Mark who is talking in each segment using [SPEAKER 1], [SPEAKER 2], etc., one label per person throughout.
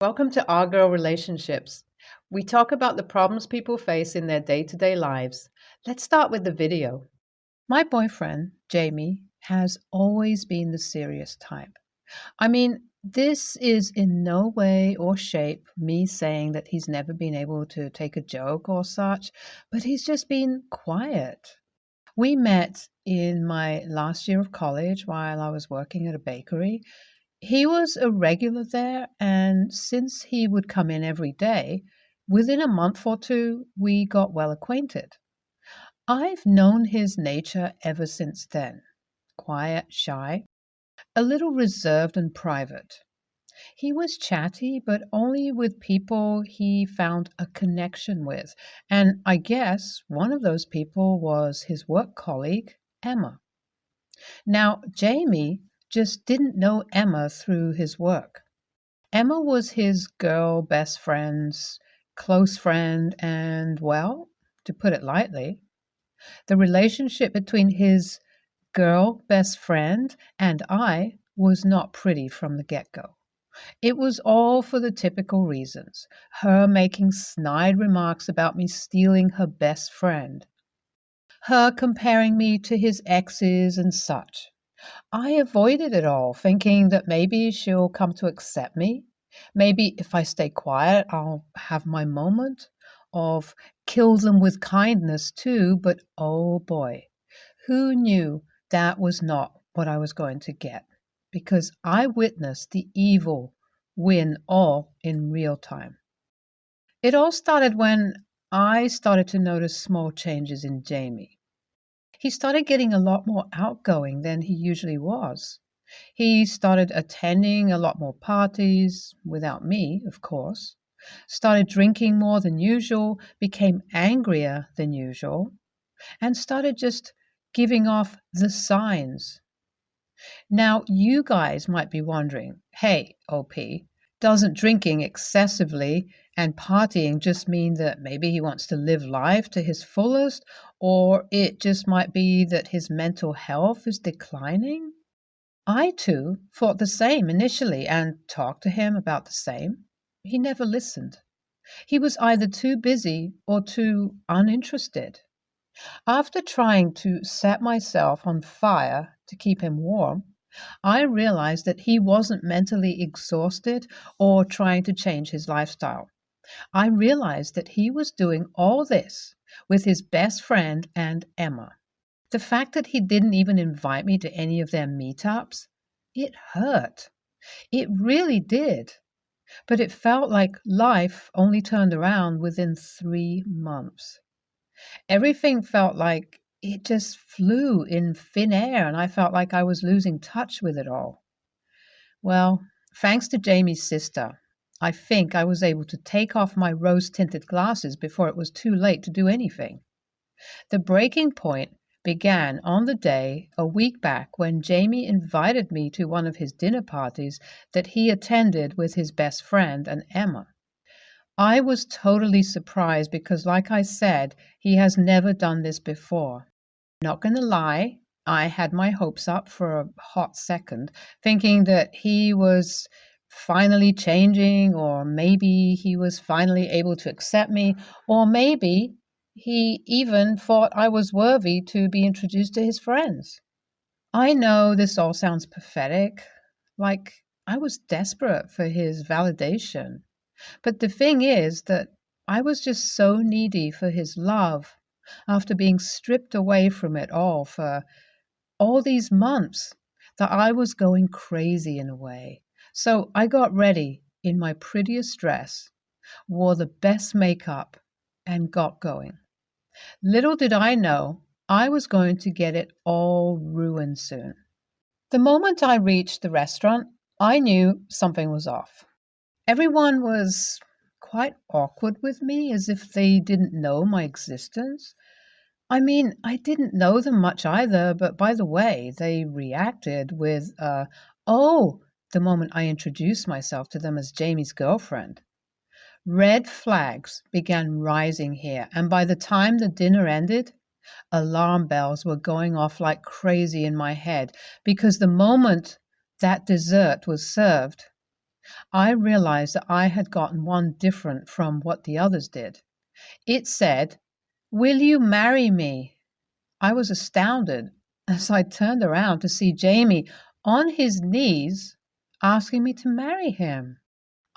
[SPEAKER 1] Welcome to Our Girl Relationships. We talk about the problems people face in their day to day lives. Let's start with the video. My boyfriend, Jamie, has always been the serious type. This is in no way or shape me saying that he's never been able to take a joke or such, but he's just been quiet. We met in my last year of college while I was working at a bakery. He was a regular there, and since he would come in every day, within a month or two, we got well acquainted. I've known his nature ever since then: quiet, shy, a little reserved and private. He was chatty, but only with people he found a connection with, and I guess one of those people was his work colleague, Emma. Now, Jamie just didn't know Emma through his work. Emma was his girl best friend's close friend, and, well, to put it lightly, the relationship between his girl best friend and I was not pretty from the get go. It was all for the typical reasons: her making snide remarks about me stealing her best friend, her comparing me to his exes and such. I avoided it all, thinking that maybe she'll come to accept me. Maybe if I stay quiet, I'll have my moment of kill them with kindness too. But oh boy, who knew that was not what I was going to get? Because I witnessed the evil win all in real time. It all started when I started to notice small changes in Jamie. He started getting a lot more outgoing than he usually was. He started attending a lot more parties, without me, of course, started drinking more than usual, became angrier than usual, and started just giving off the signs. Now, you guys might be wondering, hey, OP, doesn't drinking excessively and partying just mean that maybe he wants to live life to his fullest, or it just might be that his mental health is declining? I too thought the same initially and talked to him about the same. He never listened. He was either too busy or too uninterested. After trying to set myself on fire to keep him warm, I realized that he wasn't mentally exhausted or trying to change his lifestyle. I realized that he was doing all this with his best friend and Emma. The fact that he didn't even invite me to any of their meetups, it hurt. It really did. But it felt like life only turned around within 3 months. Everything felt like it just flew in thin air, and I felt like I was losing touch with it all. Well, thanks to Jamie's sister, I think I was able to take off my rose-tinted glasses before it was too late to do anything. The breaking point began on the day a week back when Jamie invited me to one of his dinner parties that he attended with his best friend and Emma. I was totally surprised because, like I said, he has never done this before. Not going to lie, I had my hopes up for a hot second, thinking that he was finally changing, or maybe he was finally able to accept me, or maybe he even thought I was worthy to be introduced to his friends. I know this all sounds pathetic, like I was desperate for his validation. But the thing is that I was just so needy for his love after being stripped away from it all for all these months that I was going crazy in a way. So I got ready in my prettiest dress, wore the best makeup, and got going. Little did I know I was going to get it all ruined soon. The moment I reached the restaurant, I knew something was off. Everyone was quite awkward with me, as if they didn't know my existence. I didn't know them much either, but by the way, they reacted with, oh, the moment I introduced myself to them as Jamie's girlfriend. Red flags began rising here, and by the time the dinner ended, alarm bells were going off like crazy in my head, because the moment that dessert was served, I realized that I had gotten one different from what the others did. It said, "Will you marry me?" I was astounded as I turned around to see Jamie on his knees asking me to marry him.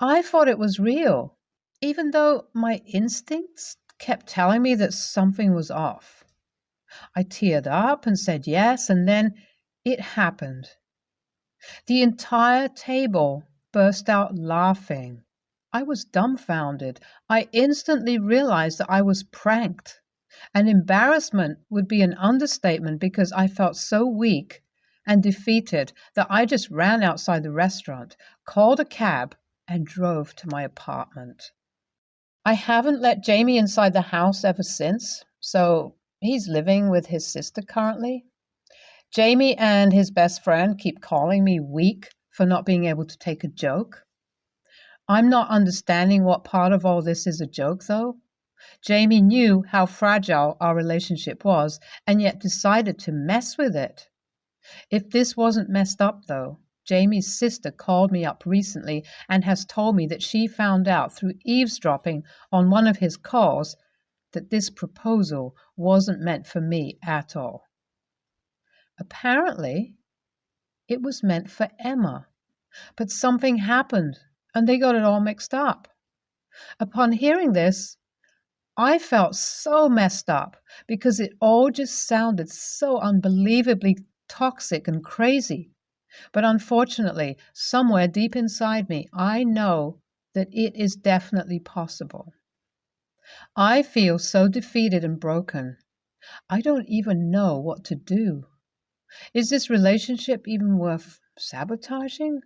[SPEAKER 1] I thought it was real, even though my instincts kept telling me that something was off. I teared up and said yes, and then it happened. The entire table burst out laughing. I was dumbfounded. I instantly realized that I was pranked. And embarrassment would be an understatement because I felt so weak and defeated that I just ran outside the restaurant, called a cab, and drove to my apartment. I haven't let Jamie inside the house ever since, so he's living with his sister currently. Jamie and his best friend keep calling me weak for not being able to take a joke. I'm not understanding what part of all this is a joke, though. Jamie knew how fragile our relationship was and yet decided to mess with it. If this wasn't messed up, though, Jamie's sister called me up recently and has told me that she found out through eavesdropping on one of his calls that this proposal wasn't meant for me at all. Apparently, it was meant for Emma, but something happened and they got it all mixed up. Upon hearing this, I felt so messed up because it all just sounded so unbelievably toxic and crazy. But unfortunately, somewhere deep inside me, I know that it is definitely possible. I feel so defeated and broken. I don't even know what to do. Is this relationship even worth sabotaging?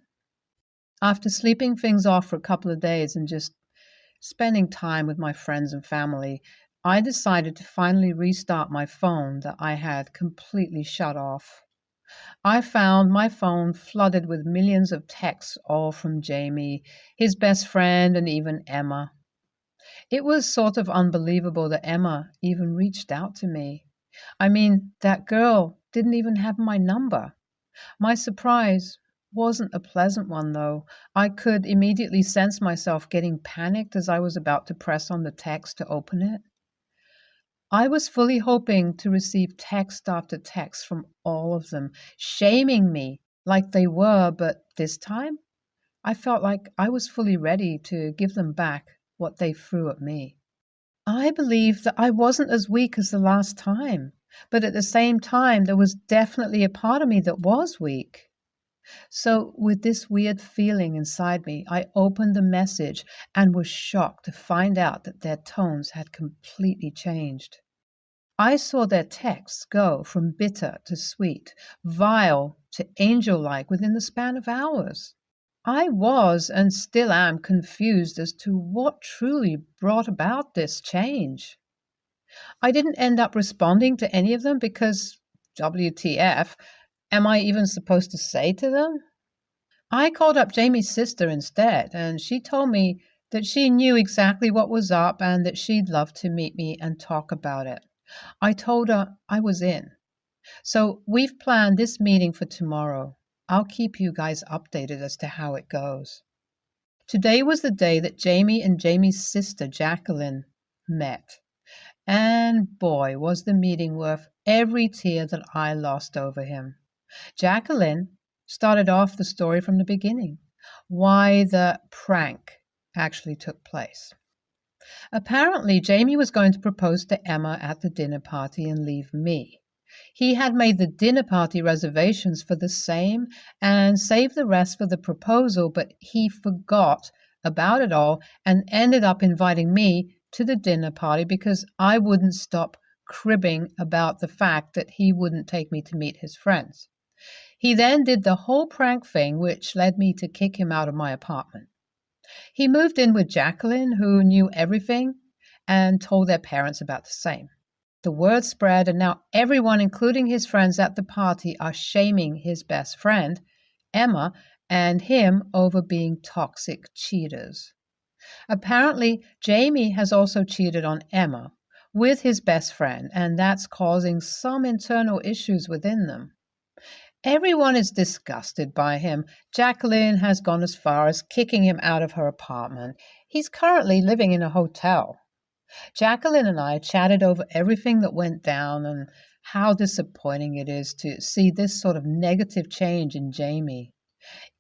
[SPEAKER 1] After sleeping things off for a couple of days and just spending time with my friends and family, I decided to finally restart my phone that I had completely shut off. I found my phone flooded with millions of texts, all from Jamie, his best friend, and even Emma. It was sort of unbelievable that Emma even reached out to me. I mean, that girl didn't even have my number. My surprise wasn't a pleasant one, though. I could immediately sense myself getting panicked as I was about to press on the text to open it. I was fully hoping to receive text after text from all of them, shaming me like they were, but this time I felt like I was fully ready to give them back what they threw at me. I believed that I wasn't as weak as the last time, but at the same time, there was definitely a part of me that was weak. So, with this weird feeling inside me, I opened the message and was shocked to find out that their tones had completely changed. I saw their texts go from bitter to sweet, vile to angel-like within the span of hours. I was and still am confused as to what truly brought about this change. I didn't end up responding to any of them because, WTF, am I even supposed to say to them? I called up Jamie's sister instead, and she told me that she knew exactly what was up and that she'd love to meet me and talk about it. I told her I was in. So we've planned this meeting for tomorrow. I'll keep you guys updated as to how it goes. Today was the day that Jamie and Jamie's sister, Jacqueline, met. And boy, was the meeting worth every tear that I lost over him. Jacqueline started off the story from the beginning, why the prank actually took place. Apparently, Jamie was going to propose to Emma at the dinner party and leave me. He had made the dinner party reservations for the same and saved the rest for the proposal, but he forgot about it all and ended up inviting me to the dinner party because I wouldn't stop cribbing about the fact that he wouldn't take me to meet his friends. He then did the whole prank thing, which led me to kick him out of my apartment. He moved in with Jacqueline, who knew everything, and told their parents about the same. The word spread, and now everyone, including his friends at the party, are shaming his best friend, Emma, and him over being toxic cheaters. Apparently, Jamie has also cheated on Emma with his best friend, and that's causing some internal issues within them. Everyone is disgusted by him. Jacqueline has gone as far as kicking him out of her apartment. He's currently living in a hotel. Jacqueline and I chatted over everything that went down and how disappointing it is to see this sort of negative change in Jamie.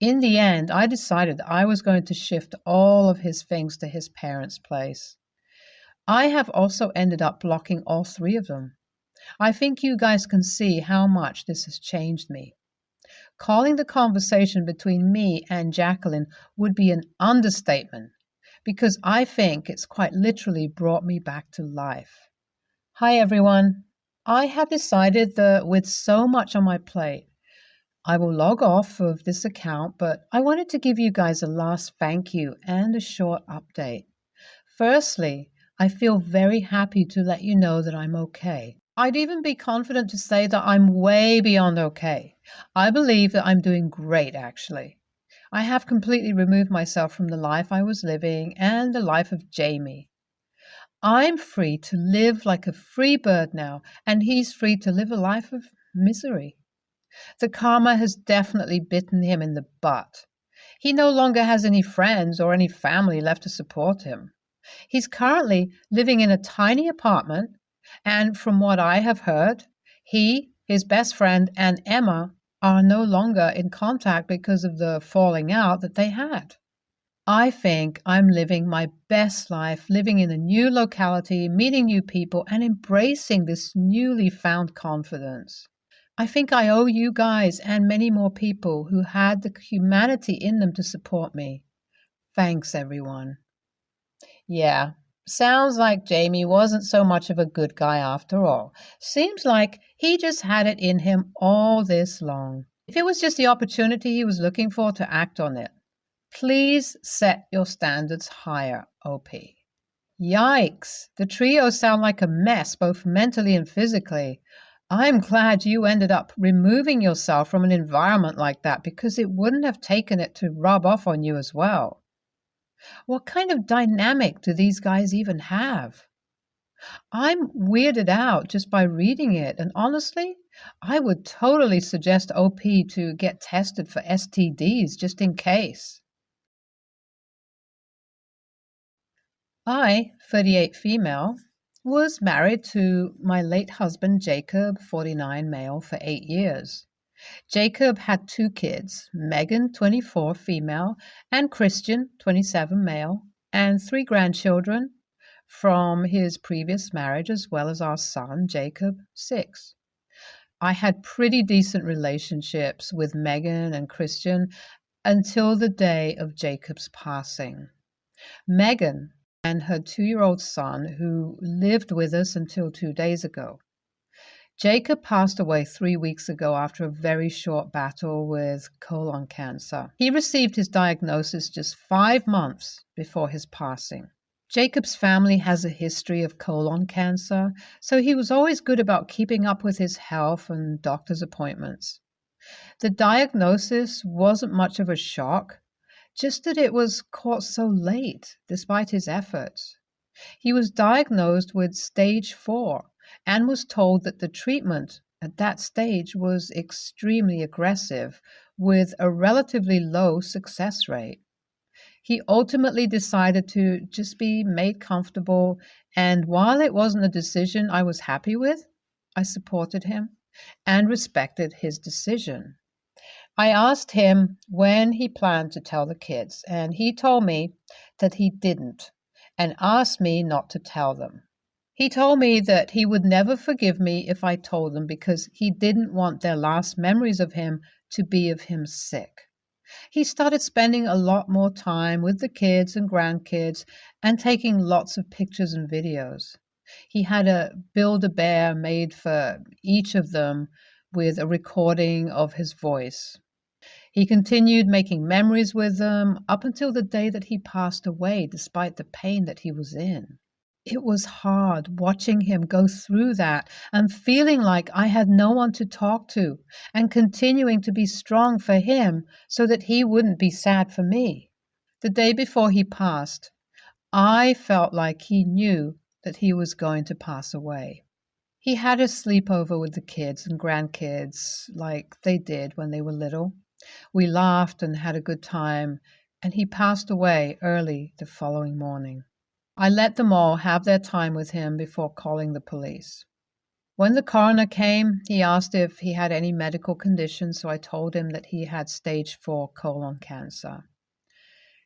[SPEAKER 1] In the end, I decided that I was going to shift all of his things to his parents' place. I have also ended up blocking all three of them. I think you guys can see how much this has changed me. Calling the conversation between me and Jacqueline would be an understatement because I think it's quite literally brought me back to life. Hi everyone. I have decided that with so much on my plate, I will log off of this account, but I wanted to give you guys a last thank you and a short update. Firstly, I feel very happy to let you know that I'm okay. I'd even be confident to say that I'm way beyond okay. I believe that I'm doing great, actually. I have completely removed myself from the life I was living and the life of Jamie. I'm free to live like a free bird now, and he's free to live a life of misery. The karma has definitely bitten him in the butt. He no longer has any friends or any family left to support him. He's currently living in a tiny apartment, and from what I have heard, he, his best friend, and Emma are no longer in contact because of the falling out that they had. I think I'm living my best life, living in a new locality, meeting new people, and embracing this newly found confidence. I think I owe you guys and many more people who had the humanity in them to support me. Thanks, everyone. Yeah, sounds like Jamie wasn't so much of a good guy after all. Seems like he just had it in him all this long. If it was just the opportunity he was looking for to act on it, please set your standards higher, OP. Yikes, the trio sound like a mess, both mentally and physically. I'm glad you ended up removing yourself from an environment like that because it wouldn't have taken it to rub off on you as well. What kind of dynamic do these guys even have? I'm weirded out just by reading it, and honestly, I would totally suggest OP to get tested for STDs just in case. I, 38 female, was married to my late husband Jacob, 49 male, for 8 years. Jacob had 2 kids, Megan, 24 female, and Christian, 27 male, and 3 grandchildren from his previous marriage, as well as our son, Jacob, 6. I had pretty decent relationships with Megan and Christian until the day of Jacob's passing. Megan and her 2-year-old son, who lived with us until 2 days ago. Jacob passed away 3 weeks ago after a very short battle with colon cancer. He received his diagnosis just 5 months before his passing. Jacob's family has a history of colon cancer, so he was always good about keeping up with his health and doctor's appointments. The diagnosis wasn't much of a shock, just that it was caught so late, despite his efforts. He was diagnosed with stage 4 and was told that the treatment at that stage was extremely aggressive, with a relatively low success rate. He ultimately decided to just be made comfortable, and while it wasn't a decision I was happy with, I supported him and respected his decision. I asked him when he planned to tell the kids, and he told me that he didn't, and asked me not to tell them. He told me that he would never forgive me if I told them because he didn't want their last memories of him to be of him sick. He started spending a lot more time with the kids and grandkids and taking lots of pictures and videos. He had a Build-A-Bear made for each of them with a recording of his voice. He continued making memories with them up until the day that he passed away, despite the pain that he was in. It was hard watching him go through that and feeling like I had no one to talk to and continuing to be strong for him so that he wouldn't be sad for me. The day before he passed, I felt like he knew that he was going to pass away. He had a sleepover with the kids and grandkids like they did when they were little. We laughed and had a good time, and he passed away early the following morning. I let them all have their time with him before calling the police. When the coroner came, he asked if he had any medical conditions, so I told him that he had stage 4 colon cancer.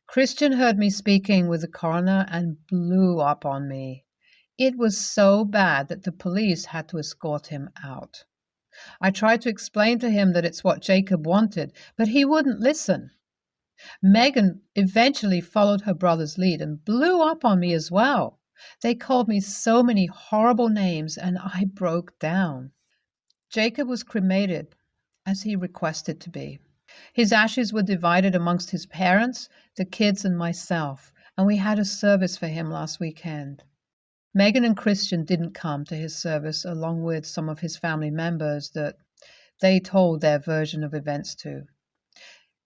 [SPEAKER 1] Christian heard me speaking with the coroner and blew up on me. It was so bad that the police had to escort him out. I tried to explain to him that it's what Jacob wanted, but he wouldn't listen. Megan eventually followed her brother's lead and blew up on me as well. They called me so many horrible names, and I broke down. Jacob was cremated, as he requested to be. His ashes were divided amongst his parents, the kids, and myself, and we had a service for him last weekend. Megan and Christian didn't come to his service, along with some of his family members that they told their version of events to.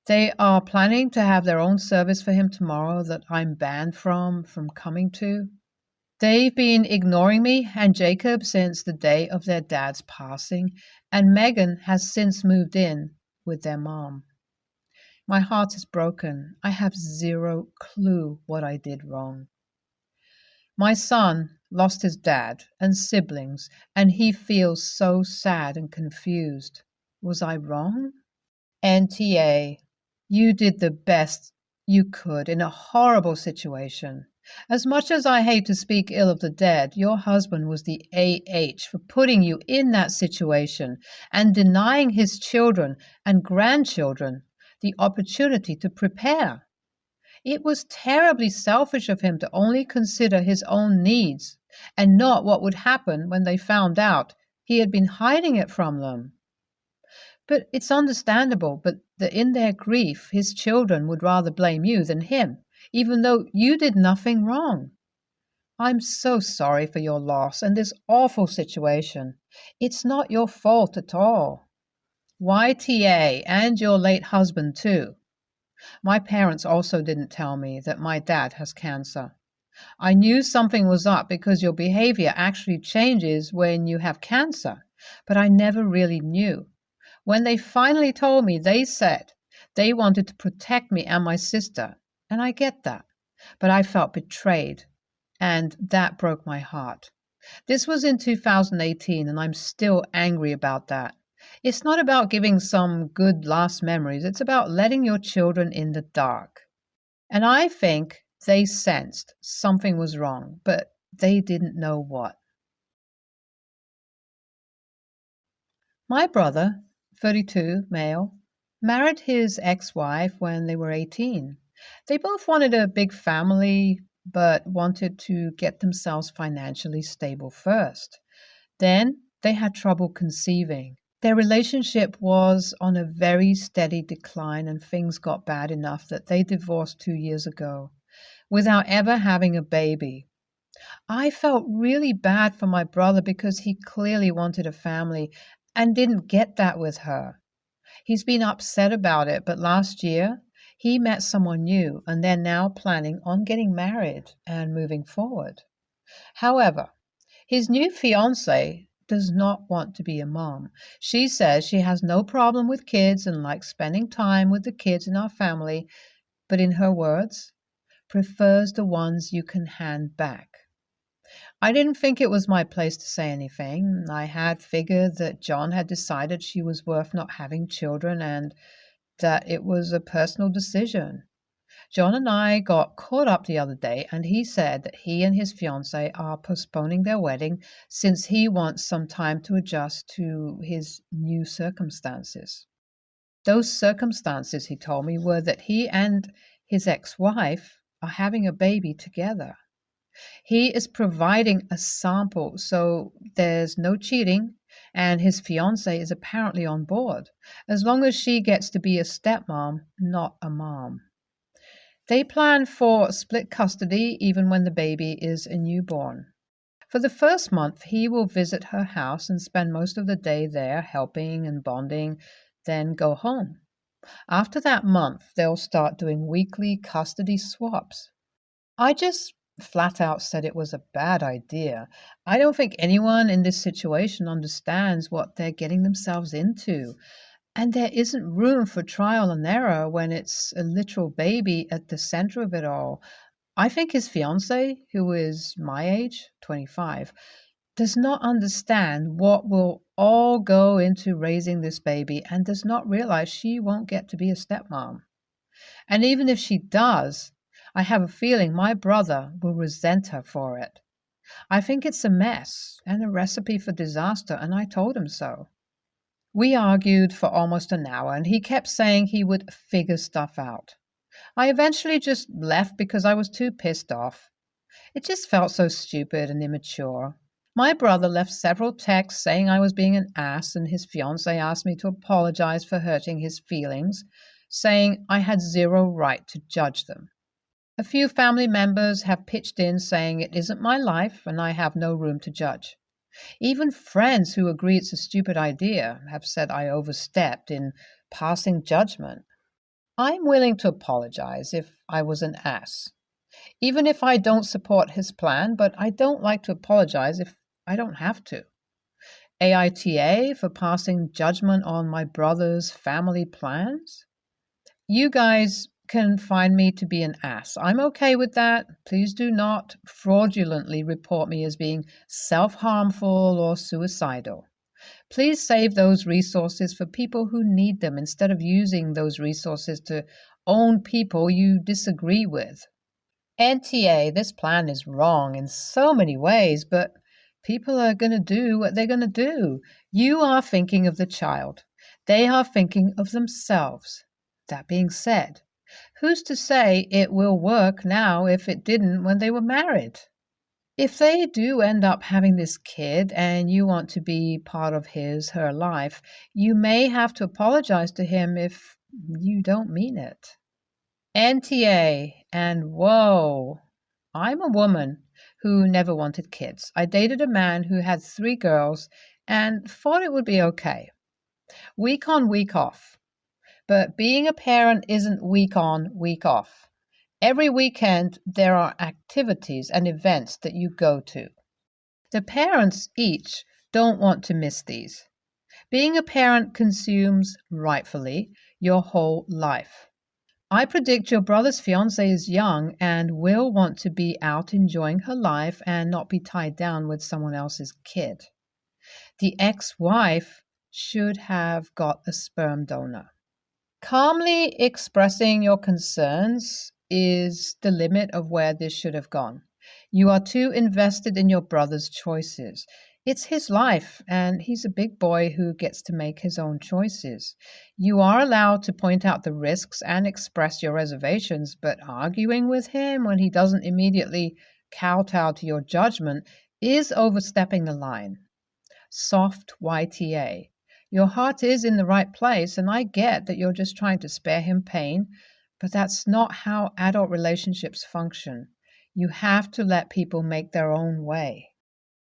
[SPEAKER 1] They are planning to have their own service for him tomorrow that I'm banned from coming to. They've been ignoring me and Jacob since the day of their dad's passing, and Megan has since moved in with their mom. My heart is broken. I have zero clue what I did wrong. My son lost his dad and siblings, and he feels so sad and confused. Was I wrong? NTA, you did the best you could in a horrible situation. As much as I hate to speak ill of the dead, your husband was the AH for putting you in that situation and denying his children and grandchildren the opportunity to prepare. It was terribly selfish of him to only consider his own needs and not what would happen when they found out he had been hiding it from them. But it's understandable, but in their grief, his children would rather blame you than him, even though you did nothing wrong. I'm so sorry for your loss and this awful situation. It's not your fault at all. YTA and your late husband too. My parents also didn't tell me that my dad has cancer. I knew something was up because your behavior actually changes when you have cancer, but I never really knew. When they finally told me, they said they wanted to protect me and my sister, and I get that, but I felt betrayed, and that broke my heart. This was in 2018, and I'm still angry about that. It's not about giving some good last memories. It's about letting your children in the dark. And I think they sensed something was wrong, but they didn't know what. My brother, 32, male, married his ex-wife when they were 18. They both wanted a big family, but wanted to get themselves financially stable first. Then they had trouble conceiving. Their relationship was on a very steady decline, and things got bad enough that they divorced 2 years ago without ever having a baby. I felt really bad for my brother because he clearly wanted a family and didn't get that with her. He's been upset about it, but last year he met someone new and they're now planning on getting married and moving forward. However, his new fiancée does not want to be a mom. She says she has no problem with kids and likes spending time with the kids in our family, but in her words, prefers the ones you can hand back. I didn't think it was my place to say anything. I had figured that John had decided she was worth not having children and that it was a personal decision. John and I got caught up the other day, and he said that he and his fiancée are postponing their wedding since he wants some time to adjust to his new circumstances. Those circumstances, he told me, were that he and his ex-wife are having a baby together. He is providing a sample, so there's no cheating, and his fiancée is apparently on board, as long as she gets to be a stepmom, not a mom. They plan for split custody even when the baby is a newborn. For the first month, he will visit her house and spend most of the day there helping and bonding, then go home. After that month, they'll start doing weekly custody swaps. I just flat out said it was a bad idea. I don't think anyone in this situation understands what they're getting themselves into. And there isn't room for trial and error when it's a literal baby at the center of it all. I think his fiancée, who is my age, 25, does not understand what will all go into raising this baby and does not realize she won't get to be a stepmom. And even if she does, I have a feeling my brother will resent her for it. I think it's a mess and a recipe for disaster, and I told him so. We argued for almost an hour, and he kept saying he would figure stuff out. I eventually just left because I was too pissed off. It just felt so stupid and immature. My brother left several texts saying I was being an ass, and his fiancée asked me to apologize for hurting his feelings, saying I had zero right to judge them. A few family members have pitched in saying it isn't my life and I have no room to judge. Even friends who agree it's a stupid idea have said I overstepped in passing judgment. I'm willing to apologize if I was an ass, even if I don't support his plan, but I don't like to apologize if I don't have to. AITA for passing judgment on my brother's family plans? You guys can find me to be an ass. I'm okay with that. Please do not fraudulently report me as being self-harmful or suicidal. Please save those resources for people who need them instead of using those resources to own people you disagree with. NTA, this plan is wrong in so many ways, but people are going to do what they're going to do. You are thinking of the child. They are thinking of themselves. That being said, who's to say it will work now if it didn't when they were married? If they do end up having this kid and you want to be part of her life, you may have to apologize to him if you don't mean it. NTA, and whoa, I'm a woman who never wanted kids. I dated a man who had 3 girls and thought it would be okay. Week on, week off. But being a parent isn't week on, week off. Every weekend, there are activities and events that you go to. The parents each don't want to miss these. Being a parent consumes, rightfully, your whole life. I predict your brother's fiancée is young and will want to be out enjoying her life and not be tied down with someone else's kid. The ex-wife should have got a sperm donor. Calmly expressing your concerns is the limit of where this should have gone. You are too invested in your brother's choices. It's his life, and he's a big boy who gets to make his own choices. You are allowed to point out the risks and express your reservations, but arguing with him when he doesn't immediately kowtow to your judgment is overstepping the line. Soft YTA. Your heart is in the right place, and I get that you're just trying to spare him pain, but that's not how adult relationships function. You have to let people make their own way.